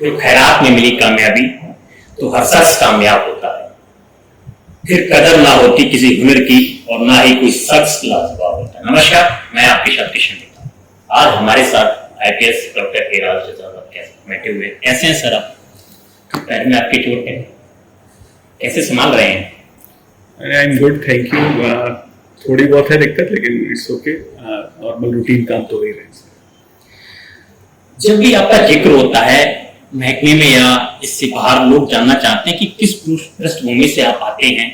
कोई खैरात में मिली कामयाबी तो हर शख्स कामयाब होता है। फिर कदर ना होती किसी हुनर की और ना ही कोई शख्स लाजवाब होता। नमस्कार, मैं आपके साथ किशन देता हूँ। आज हमारे साथ आईपीएस डॉक्टर हेराज बैठे हुए। कैसे हैं सर आप? पैर में आपकी चोट है, कैसे संभाल रहे हैं? I am good, thank you. थोड़ी बहुत है दिक्कत, लेकिन इट्स ओके। नॉर्मल रूटीन काम तो हो ही रहे हैं। जब भी आपका जिक्र होता है महकमे में या इससे बाहर, लोग जानना चाहते हैं कि किस पृष्ठभूमि से आप आते हैं,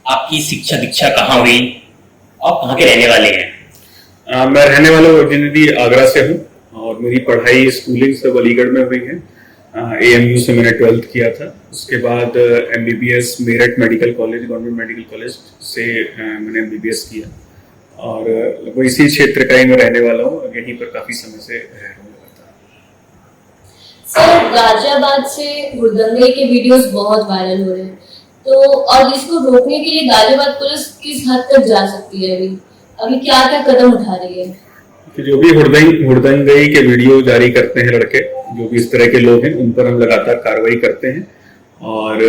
आपकी शिक्षा दीक्षा कहाँ हुई, आप कहाँ के रहने वाले हैं? मैं रहने वाला ओरिजिनली आगरा से हूँ और मेरी पढ़ाई स्कूलिंग सब अलीगढ़ में हुई है। AMU से मैंने 12th किया था। उसके बाद MBBS Meerut medical college, government medical college से मैंने MBBS किया और लगभग इसी क्षेत्र का ही मैं रहने वाला हूँ। यहीं पर काफी समय से रह रहा हूँ। सर, गाजियाबाद से हुड़दंगे के वीडियोस बहुत वायरल हो रहे हैं, तो और इसको रोकने के लिए गाजियाबाद पुलिस किस हद तक जा सकती है? अभी क्या क्या कदम उठा रही है? कि जो भी हुड़दंगई के वीडियो जारी करते हैं लड़के, जो भी इस तरह के लोग हैं, उन पर हम लगातार कार्रवाई करते हैं। और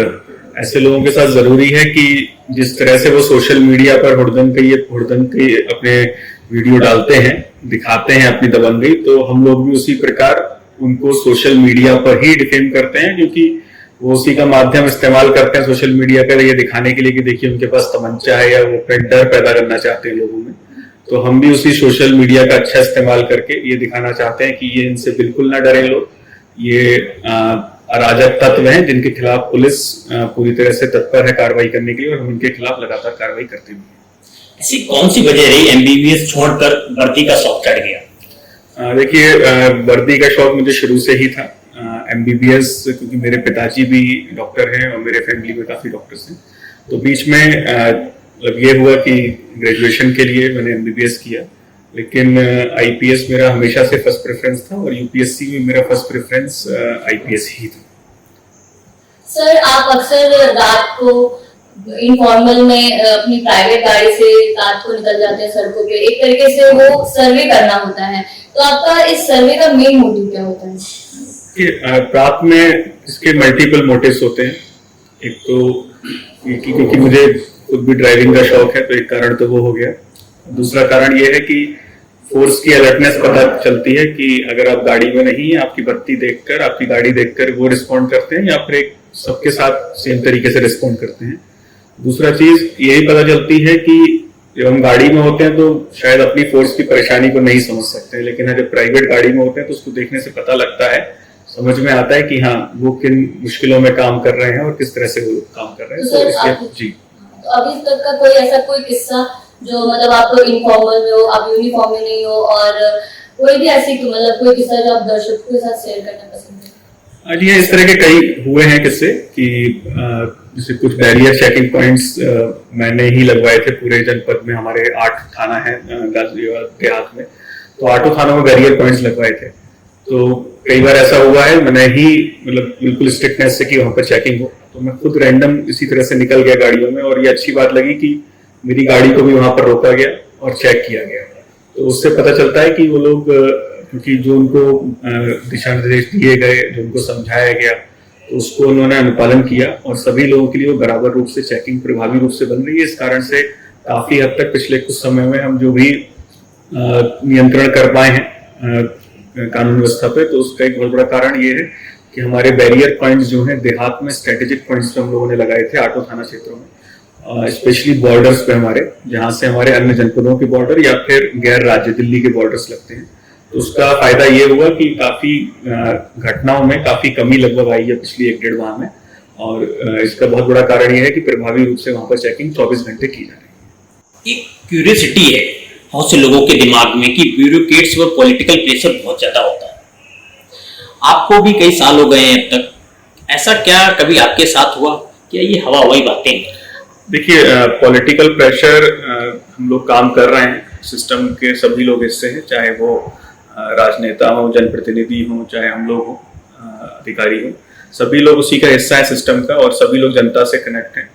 ऐसे लोगों के साथ जरूरी है कि जिस तरह से वो सोशल मीडिया पर हुड़दंगई अपने वीडियो डालते हैं, दिखाते हैं अपनी दबंगई, तो हम लोग भी उसी प्रकार उनको सोशल मीडिया पर ही डिफेम करते हैं, क्योंकि वो उसी का माध्यम इस्तेमाल करते हैं सोशल मीडिया का ये दिखाने के लिए कि देखिए उनके पास तमंचा है, या वो डर पैदा करना चाहते हैं लोगों में। तो हम भी उसी सोशल मीडिया का अच्छा इस्तेमाल करके ये दिखाना चाहते हैं कि ये इनसे बिल्कुल ना डरे लोग, ये अराजक तत्व हैं जिनके खिलाफ पुलिस पूरी तरह से तत्पर है कार्रवाई करने के लिए, और हम उनके खिलाफ लगातार कार्रवाई करते भी हैं। ऐसी कौन सी वजह रही MBBS छोड़कर वर्दी का शौक चढ़ गया? देखिए, वर्दी का शौक मुझे शुरू से ही था। MBBS क्योंकि मेरे पिताजी भी डॉक्टर हैं और मेरे फैमिली में काफी डॉक्टर्स हैं, तो बीच में मतलब ये हुआ कि ग्रेजुएशन के लिए मैंने MBBS किया, लेकिन IPS मेरा हमेशा से फर्स्ट प्रेफरेंस था और UPSC में मेरा फर्स्ट प्रेफरेंस IPS ही था। सर, आप अक्सर रात को इनफॉर्मल में अपनी प्राइवेट गाड़ी से रात को निकल जाते हैं सड़कों पे, एक तरीके से वो सर्वे करना होता है, तो आपका इस सर्वे का मेन मोटिव क्या होता है? कि रात में इसके मल्टीपल मोटिव्स होते हैं। एक तो क्योंकि मुझे खुद भी ड्राइविंग का शौक है, तो एक कारण तो वो हो गया। दूसरा कारण ये है कि फोर्स की अलर्टनेस पता चलती है कि अगर आप गाड़ी में नहीं है, आपकी बत्ती देखकर, आपकी गाड़ी देखकर वो रिस्पॉन्ड करते हैं, या फिर एक सबके साथ सेम तरीके से रिस्पॉन्ड करते हैं। दूसरा चीज यही पता चलती है कि जब हम गाड़ी में होते हैं तो शायद अपनी फोर्स की परेशानी को नहीं समझ सकते, लेकिन जब प्राइवेट गाड़ी में होते हैं तो उसको देखने से पता लगता है, समझ में आता है कि हाँ वो किन मुश्किलों में काम कर रहे हैं और किस तरह से वो काम कर रहे हैं। तो इसलिए जी, तो अभी तक का कोई ऐसा कोई किस्सा जो मतलब आप इनफॉर्मल में हो, आप यूनिफॉर्म में नहीं हो, और कोई भी ऐसी मतलब कोई किस्सा जो आप दर्शकों के साथ शेयर करना पसंद है? जी, इस तरह के कई हुए हैं किस्से कि जैसे कुछ बैरियर चेकिंग पॉइंट्स मैंने ही लगवाए थे पूरे जनपद में। हमारे 8 थाना है गाजियाबाद देहात में, तो 8 थानों में बैरियर पॉइंट्स लगवाए थे। तो कई बार ऐसा हुआ है मैंने ही मतलब बिल्कुल स्ट्रिक्टनेस से कि वहां पर चेकिंग हो, तो मैं खुद रैंडम इसी तरह से निकल गया गाड़ियों में, और ये अच्छी बात लगी कि मेरी गाड़ी को भी वहां पर रोका गया और चेक किया गया। तो उससे पता चलता है कि वो लोग क्योंकि जो उनको दिशा निर्देश दिए गए, जो उनको समझाया गया, तो उसको उन्होंने अनुपालन किया, और सभी लोगों के लिए वो बराबर रूप से चेकिंग प्रभावी रूप से बन रही है। इस कारण से काफी हद तक पिछले कुछ समय में हम जो भी नियंत्रण कर पाए हैं कानून व्यवस्था पे, तो उसका एक बहुत बड़ा कारण ये है कि हमारे बैरियर पॉइंट्स जो हैं देहात में, स्ट्रेटेजिक पॉइंट्स पे हम लोगों ने लगाए थे 8 थाना क्षेत्रों में, स्पेशली बॉर्डर्स पे हमारे, जहां से हमारे अन्य जनपदों के बॉर्डर या फिर गैर राज्य दिल्ली के बॉर्डर्स लगते हैं। तो उसका फायदा ये हुआ कि काफी घटनाओं में काफी कमी लगभग आई है पिछली 1-1.5 माह में, और इसका बहुत बड़ा कारण ये है कि प्रभावी रूप से वहां पर चेकिंग 24 घंटे की जा रही है। एक क्यूरियोसिटी है बहुत से लोगों के दिमाग में कि ब्यूरोक्रेट्स व पॉलिटिकल प्रेशर बहुत ज्यादा होता है। आपको भी कई साल हो गए हैं अब तक, ऐसा क्या कभी आपके साथ हुआ? क्या ये हवा हवाई बातें? देखिए, पॉलिटिकल प्रेशर हम लोग काम कर रहे हैं, सिस्टम के सभी लोग हिस्से हैं, चाहे वो राजनेता हो, जनप्रतिनिधि हो, चाहे हम लोग हो, अधिकारी हो, सभी लोग उसी का हिस्सा है सिस्टम का, और सभी लोग जनता से कनेक्ट हैं।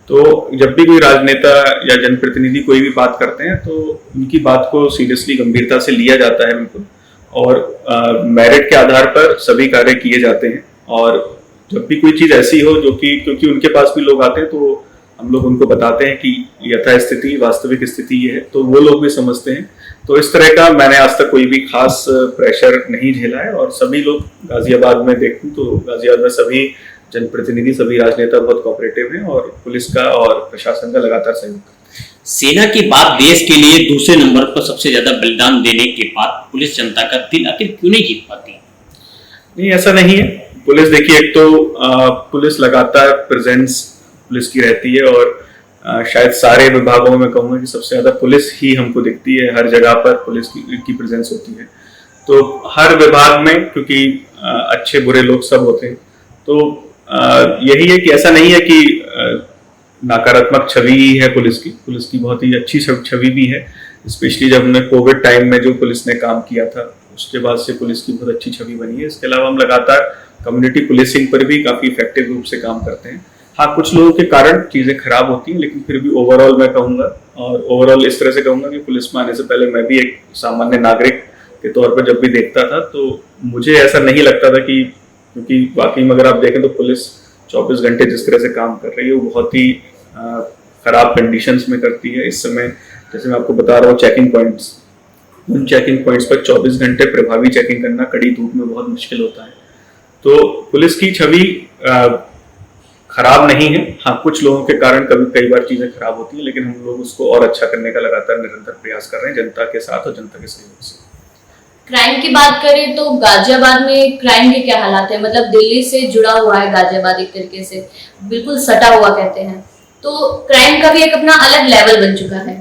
तो जब भी कोई राजनेता या जनप्रतिनिधि कोई भी बात करते हैं तो उनकी बात को सीरियसली गंभीरता से लिया जाता है बिल्कुल, और मेरिट के आधार पर सभी कार्य किए जाते हैं। और जब भी कोई चीज ऐसी हो जो कि क्योंकि उनके पास भी लोग आते हैं तो हम लोग उनको बताते हैं कि यथास्थिति वास्तविक स्थिति ये है, तो वो लोग भी समझते हैं। तो इस तरह का मैंने आज तक कोई भी खास प्रेशर नहीं झेला है। और सभी लोग गाजियाबाद में देखूं तो गाजियाबाद में सभी जनप्रतिनिधि, सभी राजनेता बहुत कोऑपरेटिव हैं और पुलिस का और प्रशासन का लगातार सहयोग करते हैं। सेना के बाद देश के लिए दूसरे नंबर पर सबसे ज्यादा बलिदान देने के बाद पुलिस जनता का दिल आखिर क्यों नहीं जीत पाती? नहीं, ऐसा नहीं है। पुलिस देखिए, एक तो पुलिस लगातार प्रेजेंस पुलिस की रहती है और शायद सारे विभागों में कहूँगा कि सबसे ज्यादा पुलिस ही हमको दिखती है। हर जगह पर पुलिस की प्रेजेंस होती है। तो हर विभाग में क्योंकि अच्छे बुरे लोग सब होते हैं, तो यही है कि ऐसा नहीं है कि नकारात्मक छवि ही है पुलिस की बहुत ही अच्छी छवि भी है। स्पेशली जब हमने कोविड टाइम में जो पुलिस ने काम किया था उसके बाद से पुलिस की बहुत अच्छी छवि बनी है। इसके अलावा हम लगातार कम्युनिटी पुलिसिंग पर भी काफी इफेक्टिव रूप से काम करते हैं। हाँ, कुछ लोगों के कारण चीजें खराब होती हैं, लेकिन फिर भी ओवरऑल मैं कहूँगा, और ओवरऑल इस तरह से कहूँगा कि पुलिस में आने से पहले मैं भी एक सामान्य नागरिक के तौर पर जब भी देखता था तो मुझे ऐसा नहीं लगता था कि, क्योंकि वाकई में अगर आप देखें तो पुलिस 24 घंटे जिस तरह से काम कर रही है वो बहुत ही खराब कंडीशंस में करती है। इस समय जैसे मैं आपको बता रहा हूँ चेकिंग पॉइंट्स, उन चेकिंग पॉइंट्स पर 24 घंटे प्रभावी चेकिंग करना कड़ी धूप में बहुत मुश्किल होता है। तो पुलिस की छवि खराब नहीं है। हाँ, कुछ लोगों के कारण कई बार चीजें खराब होती हैं, लेकिन हम लोग उसको और अच्छा करने का लगातार निरंतर प्रयास कर रहे हैं जनता के साथ और जनता के सहयोग से। क्राइम की बात करें तो गाजियाबाद में क्राइम के क्या हालात है? मतलब दिल्ली से जुड़ा हुआ है गाजियाबाद, एक तरीके से बिल्कुल सटा हुआ कहते हैं, तो क्राइम का भी एक अपना अलग लेवल बन चुका है।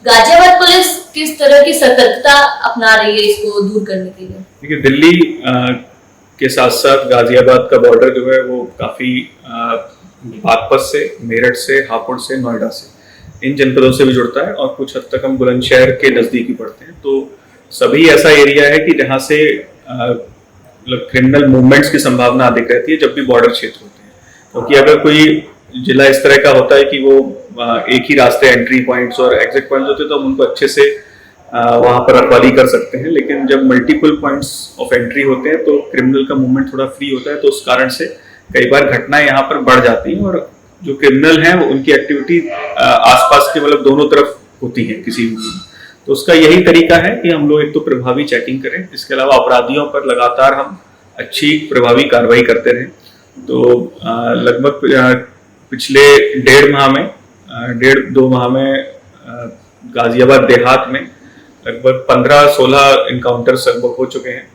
गाजियाबाद पुलिस किस तरह की सतर्कता अपना रही है इसको दूर करने के लिए? देखिए, दिल्ली के साथ साथ गाजियाबाद का बॉर्डर जो है वो काफी बागपत से, मेरठ से, हापुड़ से, नोएडा से, इन जनपदों से भी जुड़ता है। और कुछ हद तक हम बुलंदशहर के नजदीक ही पड़ते हैं। तो सभी ऐसा एरिया है कि जहाँ से क्रिमिनल मूवमेंट्स की संभावना अधिक रहती है जब भी बॉर्डर क्षेत्र होते हैं। क्योंकि अगर कोई जिला इस तरह का होता है कि वो एक ही रास्ते एंट्री पॉइंट्स और एग्जिट पॉइंट्स होते हैं तो हम उनको अच्छे से वहां पर रखवाली कर सकते हैं। लेकिन जब मल्टीपल पॉइंट्स ऑफ एंट्री होते हैं तो क्रिमिनल का मूवमेंट थोड़ा फ्री होता है, तो उस कारण से कई बार घटनाएं यहाँ पर बढ़ जाती हैं और जो क्रिमिनल हैं उनकी एक्टिविटी आसपास के मतलब दोनों तरफ होती है किसी भी। तो उसका यही तरीका है कि हम लोग एक तो प्रभावी चेकिंग करें, इसके अलावा अपराधियों पर लगातार हम अच्छी प्रभावी कार्रवाई करते रहें। तो लगभग पिछले 1.5-2 माह में गाजियाबाद देहात में लगभग 15-16 इनकाउंटर्स लगभग हो चुके हैं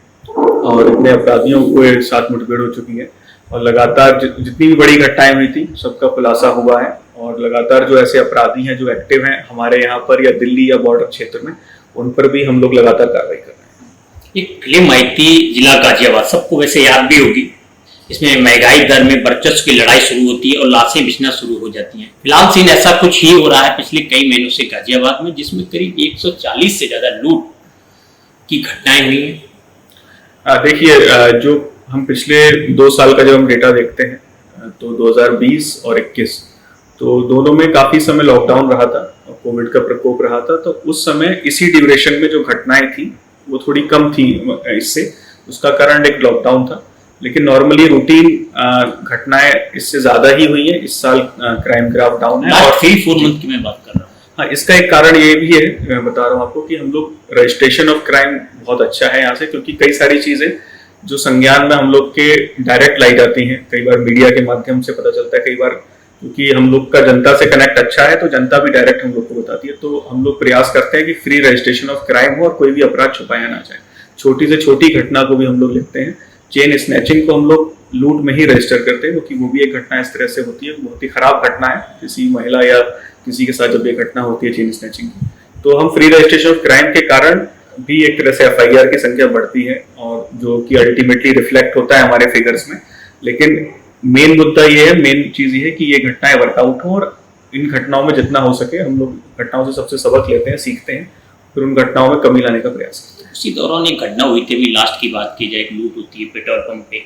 और इतने अपराधियों को साथ मुठभेड़ हो चुकी है। और लगातार जितनी भी बड़ी घटनाएं हुई थी सबका खुलासा हुआ है। और लगातार जो ऐसे अपराधी हैं जो एक्टिव हैं हमारे यहाँ पर या दिल्ली या बॉर्डर क्षेत्र में, उन पर भी हम लोग लगातार कार्रवाई कर रहे हैं। एक फिल्म आई थी जिला गाजियाबाद, सबको वैसे याद भी होगी। इसमें महंगाई दर में वर्चस्व की लड़ाई शुरू होती है और लाशें बिछना शुरू हो जाती हैं। फिलहाल सीन ऐसा कुछ ही हो रहा है पिछले कई महीनों से गाजियाबाद में, जिसमें करीब 140 से ज्यादा लूट की घटनाएं हुई हैं। देखिए, जो हम पिछले 2 साल का जब हम डेटा देखते हैं तो 2020 और 21 तो दोनों में काफी समय लॉकडाउन रहा था और कोविड का प्रकोप रहा था। तो उस समय इसी ड्यूरेशन में जो घटनाएं थी वो थोड़ी कम थी इससे, उसका कारण एक लॉकडाउन था। लेकिन नॉर्मली रूटीन घटनाएं इससे ज्यादा ही हुई है। इस साल क्राइम ग्राफ डाउन है और 3-4 मंथ की मैं बात कर रहा हूँ। हाँ, इसका एक कारण ये भी है, मैं बता रहा हूँ आपको, कि हम लोग रजिस्ट्रेशन ऑफ क्राइम बहुत अच्छा है यहाँ से, क्योंकि कई सारी चीजें जो संज्ञान में हम लोग के डायरेक्ट लाई जाती हैं, कई बार मीडिया के माध्यम से पता चलता है, कई बार क्योंकि हम लोग का जनता से कनेक्ट अच्छा है तो जनता भी डायरेक्ट हम लोग को बताती है। तो हम लोग प्रयास करते हैं कि फ्री रजिस्ट्रेशन ऑफ क्राइम हो और कोई भी अपराध छुपाया ना जाए। छोटी से छोटी घटना को भी हम लोग लिखते हैं। चेन स्नैचिंग को हम लोग लूट में ही रजिस्टर करते हैं, क्योंकि वो भी एक घटना इस तरह से होती है, बहुत ही खराब घटना है। किसी महिला या किसी के साथ जब ये घटना होती है चेन स्नैचिंग की, तो हम फ्री रजिस्ट्रेशन ऑफ क्राइम के कारण भी एक तरह से FIR की संख्या बढ़ती है, और जो कि अल्टीमेटली रिफ्लेक्ट होता है हमारे फिगर्स में। लेकिन मेन मुद्दा ये है, मेन चीज ये है कि ये घटनाएं वर्कआउट हो, और इन घटनाओं में जितना हो सके हम लोग घटनाओं से सबसे सबक लेते हैं, सीखते हैं, फिर उन घटनाओं में कमी लाने का प्रयास करते हैं। उसी दौरान एक घटना हुई थी, अभी लास्ट की बात की जाए, एक लूट होती है पेट्रोल पंप पे।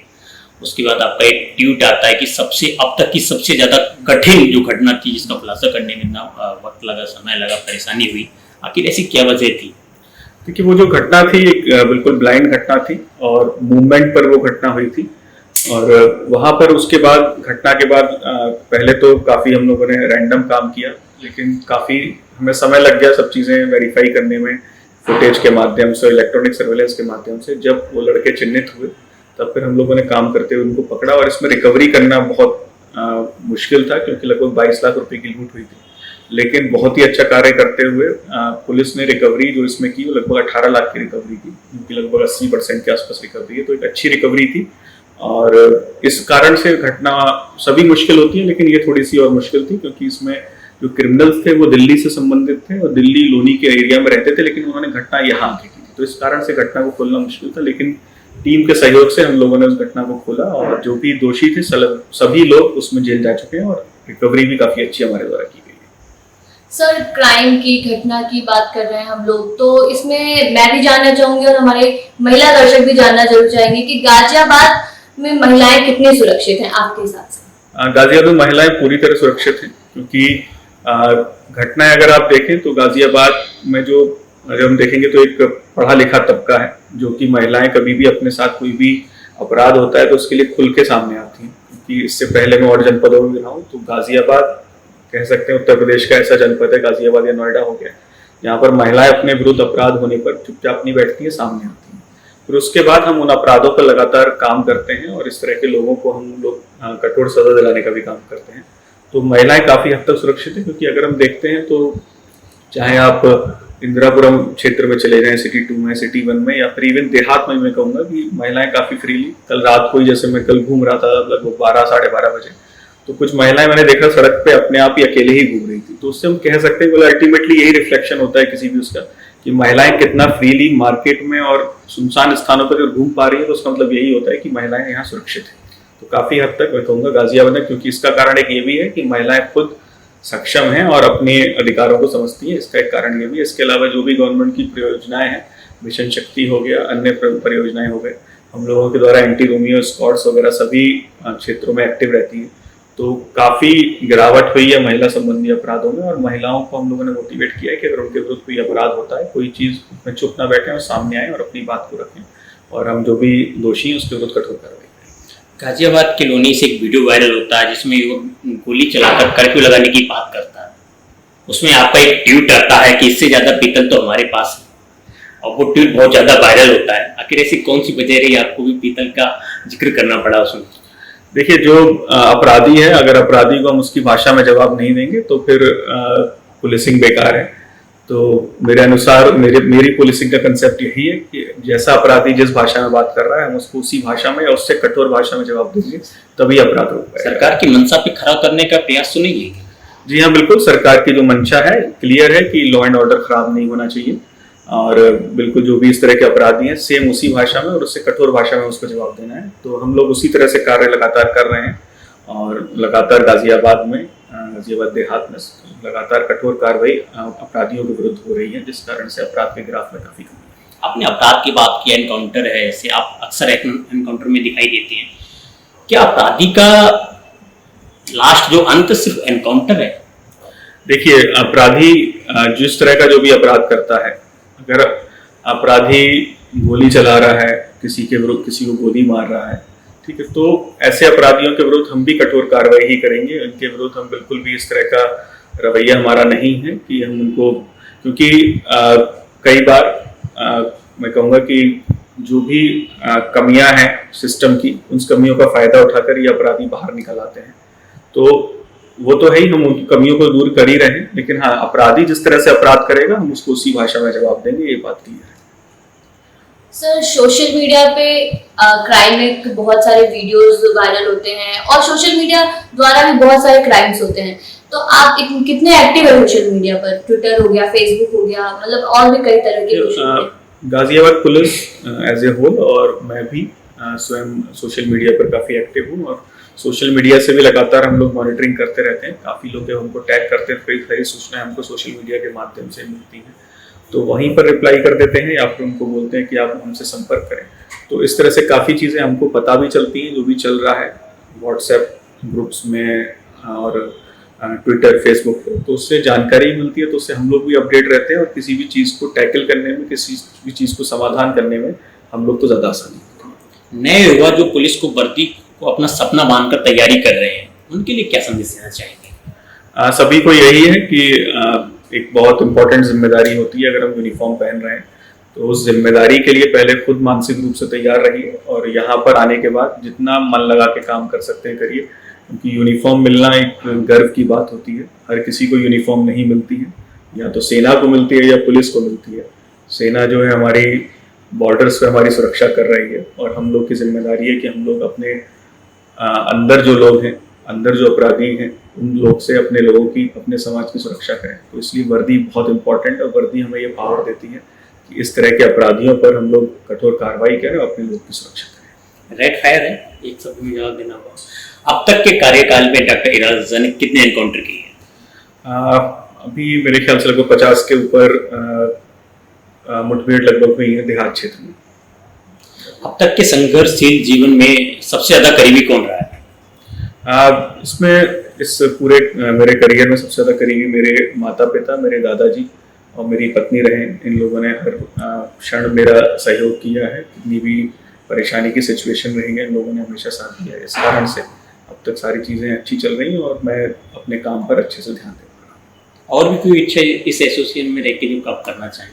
उसके बाद आपका एक ट्वीट आता है कि सबसे अब तक की सबसे ज्यादा कठिन जो घटना थी, जिसका खुलासा करने में इतना वक्त लगा, समय लगा, परेशानी हुई, आखिर ऐसी क्या वजह थी? क्योंकि वो जो घटना थी एक बिल्कुल ब्लाइंड घटना थी और मूवमेंट पर वो घटना हुई थी। और वहां पर उसके बाद घटना के बाद पहले तो काफी हम लोगों ने रैंडम काम किया, लेकिन काफी हमें समय लग गया सब चीजें वेरीफाई करने में, फुटेज के माध्यम से, इलेक्ट्रॉनिक सर्वेलेंस के माध्यम से। जब वो लड़के चिन्हित हुए तब फिर हम लोगों ने काम करते हुए उनको पकड़ा, और इसमें रिकवरी करना बहुत मुश्किल था क्योंकि लगभग 22 लाख रुपए की लूट हुई थी। लेकिन बहुत ही अच्छा कार्य करते हुए पुलिस ने रिकवरी जो इसमें की वो लगभग 18 लाख की रिकवरी की, क्योंकि लगभग 80% के आसपास रिकवरी है, तो एक अच्छी रिकवरी थी। और इस कारण से घटना सभी मुश्किल होती है, लेकिन ये थोड़ी सी और मुश्किल थी क्योंकि इसमें जो क्रिमिनल्स थे वो दिल्ली से संबंधित थे और दिल्ली लोनी के एरिया में रहते थे, लेकिन उन्होंने घटना यहाँ आके की थी, तो इस कारण से घटना को खोलना मुश्किल था। लेकिन टीम के सहयोग से हम लोगों ने उस घटना को खोला और जो भी दोषी थे सभी लोग उसमें जेल जा चुके हैं और रिकवरी भी काफी अच्छी हमारे द्वारा की गई है। सर, क्राइम की घटना की बात कर रहे हैं हम लोग, तो इसमें मैं भी जानना चाहूंगी और हमारे महिला दर्शक भी जानना जरूर चाहेंगे कि गाजियाबाद में महिलाएं कितनी सुरक्षित हैं आपके हिसाब से? गाजियाबाद में महिलाएं पूरी तरह सुरक्षित हैं, क्योंकि घटनाएं अगर आप देखें तो गाजियाबाद में जो हम देखेंगे तो एक पढ़ा लिखा तबका है, जो कि महिलाएं कभी भी अपने साथ कोई भी अपराध होता है तो उसके लिए खुल के सामने आती हैं। क्योंकि इससे पहले मैं और जनपदों में भी रहा हूँ, तो गाजियाबाद कह सकते हैं उत्तर प्रदेश का ऐसा जनपद है, गाजियाबाद या नोएडा हो गया, यहाँ पर महिलाएं अपने विरुद्ध अपराध होने पर चुपचाप नहीं बैठती है, सामने आती हैं। फिर उसके बाद हम उन अपराधों पर लगातार काम करते हैं और इस तरह के लोगों को हम लोग कठोर सजा दिलाने का भी काम करते हैं। तो महिलाएं काफी हद तक सुरक्षित है, क्योंकि अगर हम देखते हैं तो चाहे आप इंदिरापुरम क्षेत्र में चले जाएं, सिटी 2 में, सिटी 1 में, या फिर इवन देहात में, मैं कहूंगा कि महिलाएं काफी फ्रीली, कल रात को ही जैसे मैं कल घूम रहा था लगभग 12 साढ़े 12 बजे, तो कुछ महिलाएं मैंने देखा सड़क पे अपने आप ही अकेले ही घूम रही थी। तो उससे हम कह सकते हैं, बोला अल्टीमेटली यही रिफ्लेक्शन होता है किसी भी उसका, कि महिलाएं कितना फ्रीली मार्केट में और सुनसान स्थानों पर घूम पा रही है, तो उसका मतलब यही होता है कि महिलाएं यहाँ सुरक्षित है। तो काफी हद तक मैं कहूँगा गाजियाबाद में, क्योंकि इसका कारण एक ये भी है कि महिलाएं खुद सक्षम हैं और अपने अधिकारों को समझती हैं, इसका एक कारण ये भी है। इसके अलावा जो भी गवर्नमेंट की परियोजनाएं हैं, मिशन शक्ति हो गया, अन्य परियोजनाएं हो गए, हम लोगों के द्वारा एंटी रोमियो स्क्वाड्स वगैरह सभी क्षेत्रों में एक्टिव रहती है, तो काफी गिरावट हुई है महिला संबंधी अपराधों में। और महिलाओं को हम लोगों ने मोटिवेट किया है कि अगर उनके विरुद्ध कोई अपराध होता है, कोई चीज में चुप ना बैठे और सामने आए और अपनी बात को रखें, और हम जो भी दोषी हैं उसके विरुद्ध कठोर कार्रवाई। गाजियाबाद के लोनी से एक वीडियो वायरल होता है जिसमें युवक गोली चलाकर कर्फ्यू लगाने की बात करता है। उसमें आपका एक ट्वीट आता है कि इससे ज्यादा पीतल तो हमारे पास है, और वो ट्वीट बहुत ज्यादा वायरल होता है। आखिर ऐसी कौन सी वजह रही आपको भी पीतल का जिक्र करना पड़ा उसमें? देखिए, जो अपराधी है, अगर अपराधी को हम उसकी भाषा में जवाब नहीं देंगे तो फिर पुलिसिंग बेकार है। तो मेरे अनुसार मेरी पुलिसिंग का कंसेप्ट यही है कि जैसा अपराधी जिस भाषा में बात कर रहा है, हम उसको उसी भाषा में या उससे कठोर भाषा में जवाब देंगे, तभी अपराध रोक पाएगा। सरकार की मंशा पे खरा उतरने का प्रयास तो नहीं है? जी हाँ, बिल्कुल। सरकार की जो मंशा है क्लियर है कि लॉ एंड ऑर्डर खराब नहीं होना चाहिए, और बिल्कुल जो भी इस तरह के अपराधी हैं सेम उसी भाषा में और उससे कठोर भाषा में उसको जवाब देना है। तो हम लोग उसी तरह से कार्य लगातार कर रहे हैं, और लगातार गाजियाबाद में, गाजियाबाद देहात में लगातार कठोर कार्रवाई अपराधियों के विरुद्ध हो रही है, जिस कारण से अपराध के ग्राफ में काफी कमी है। आपने अपराध की बात की, एनकाउंटर है, ऐसे आप अक्सर एनकाउंटर में दिखाई देते हैं। क्या अपराधी का लास्ट जो अंत सिर्फ एनकाउंटर है? देखिए, अपराधी जिस तरह का जो भी अपराध करता है, अगर अपराधी गोली चला रहा है, किसी के विरुद्ध किसी को गोली मार रहा है, ठीक है, तो ऐसे अपराधियों के विरुद्ध हम भी कठोर कार्रवाई ही करेंगे। उनके विरुद्ध हम बिल्कुल भी इस तरह का रवैया हमारा नहीं है कि हम उनको, क्योंकि कई बार मैं कहूँगा कि जो भी कमियां हैं सिस्टम की, उन कमियों का फायदा उठाकर ये अपराधी बाहर निकल आते हैं। तो वो तो है ही, हम उन कमियों को दूर कर ही रहे हैं, लेकिन हाँ, अपराधी जिस तरह से अपराध करेगा हम उसको उसी भाषा में जवाब देंगे, ये बात क्लियर है। सर, सोशल मीडिया पे क्राइम में बहुत सारे वीडियोस वायरल होते हैं और सोशल मीडिया द्वारा भी बहुत सारे क्राइम्स होते हैं, तो आप कितने एक्टिव है सोशल मीडिया पर? ट्विटर हो गया, फेसबुक हो गया, मतलब और भी कई तरह के। Ghaziabad police as a whole और मैं भी स्वयं सोशल मीडिया पर काफी एक्टिव हूँ, और सोशल मीडिया से भी लगातार हम लोग मॉनिटरिंग करते रहते हैं। काफी लोग हमको टैग करते हैं, कई सारी सूचनाएं हमको सोशल मीडिया के माध्यम से मिलती हैं, तो वहीं पर रिप्लाई कर देते हैं या फिर उनको बोलते हैं कि आप हमसे संपर्क करें। तो इस तरह से काफ़ी चीज़ें हमको पता भी चलती हैं, जो भी चल रहा है व्हाट्सएप ग्रुप्स में और ट्विटर, फेसबुक पे, तो उससे जानकारी मिलती है, तो उससे हम लोग भी अपडेट रहते हैं और किसी भी चीज़ को टैकल करने में, किसी भी चीज़ को समाधान करने में हम लोग को ज़्यादा आसानी होती है। नए युवा जो पुलिस को वर्दी को अपना सपना मानकर तैयारी कर रहे हैं, उनके लिए क्या संदेश देना चाहेंगे? सभी को यही है कि एक बहुत इम्पोर्टेंट जिम्मेदारी होती है अगर हम यूनिफॉर्म पहन रहे हैं, तो उस जिम्मेदारी के लिए पहले खुद मानसिक रूप से तैयार रहिए और यहाँ पर आने के बाद जितना मन लगा के काम कर सकते हैं करिए, क्योंकि यूनिफॉर्म मिलना एक गर्व की बात होती है। हर किसी को यूनिफॉर्म नहीं मिलती है, या तो सेना को मिलती है या पुलिस को मिलती है। सेना जो है हमारी बॉर्डर्स पे हमारी सुरक्षा कर रही है और हम लोग की जिम्मेदारी है कि हम लोग अपने अंदर जो लोग हैं, अंदर जो अपराधी हैं, उन लोग से, अपने लोगों की, अपने समाज की सुरक्षा करें। तो इसलिए वर्दी बहुत इंपॉर्टेंट है और वर्दी हमें ये पावर देती है कि इस तरह के अपराधियों पर हम लोग कठोर कार्रवाई करें और अपने लोग की सुरक्षा करें। रेड फायर है, एक शब्द में जवाब देना होगा। अब तक के कार्यकाल में डॉक्टर इराज रजा ने कितने एनकाउंटर किए हैं? अभी मेरे ख्याल से लगभग 50 के ऊपर मुठभेड़ लगभग हुई है देहात क्षेत्र में। अब तक के संघर्षशील जीवन में सबसे ज्यादा करीबी कौन रहा है? इसमें इस पूरे मेरे करियर में सबसे ज़्यादा करीबी मेरे माता पिता, मेरे दादाजी और मेरी पत्नी रहे। इन लोगों ने हर क्षण मेरा सहयोग किया है, कितनी भी परेशानी की सिचुएशन रही है इन लोगों ने हमेशा साथ दिया है। इस कारण से अब तक सारी चीज़ें अच्छी चल रही हैं और मैं अपने काम पर अच्छे से ध्यान दे पा रहा हूँ। और भी कोई इच्छा इस एसोसिएशन में रह के जो आप करना चाहें?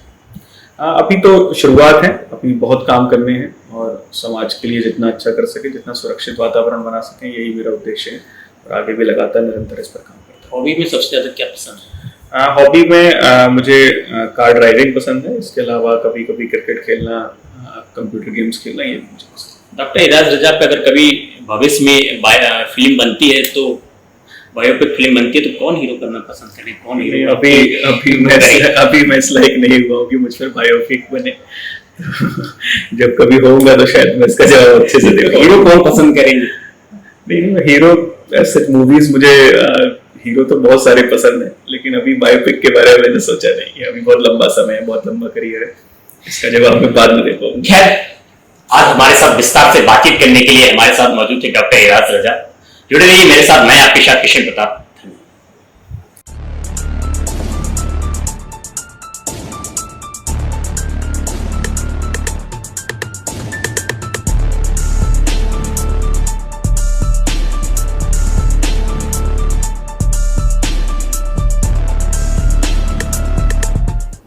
अभी तो शुरुआत है, अभी बहुत काम करने हैं और समाज के लिए जितना अच्छा कर सके, जितना सुरक्षित वातावरण बना सकें, यही मेरा उद्देश्य है और आगे भी लगातार निरंतर इस पर काम करता हूँ। हॉबी में सबसे ज्यादा क्या पसंद है? हॉबी में मुझे कार ड्राइविंग पसंद है। इसके अलावा कभी कभी क्रिकेट खेलना, कंप्यूटर गेम्स खेलना, ये मुझे पसंद है। डॉक्टर इराज रजा पे अगर कभी भविष्य में फिल्म बनती है, तो बायोपिक फिल्म बनती है, तो कौन हीरो करना पसंद करें? कौन हीरो? अभी मैं इस लायक नहीं हुआ कि मुझ पर बायोपिक बने। जब कभी होगा तो शायद मैं इसका जवाब अच्छे से दे पाऊंगा। हीरो कौन पसंद करेंगे? नहीं, हीरो ऐसे मूवीज मुझे हीरो तो बहुत सारे पसंद है, लेकिन अभी बायोपिक के बारे में मैंने सोचा नहीं है। अभी बहुत लंबा समय है, बहुत लंबा करियर है, इसका जवाब मैं बाद में दे पाऊंगा। खैर, आज हमारे साथ विस्तार से बातचीत करने के लिए हमारे साथ मौजूद थे डॉक्टर इराज रजा। जुड़े रहिए मेरे साथ, मैं आपके साथ किशन प्रताप।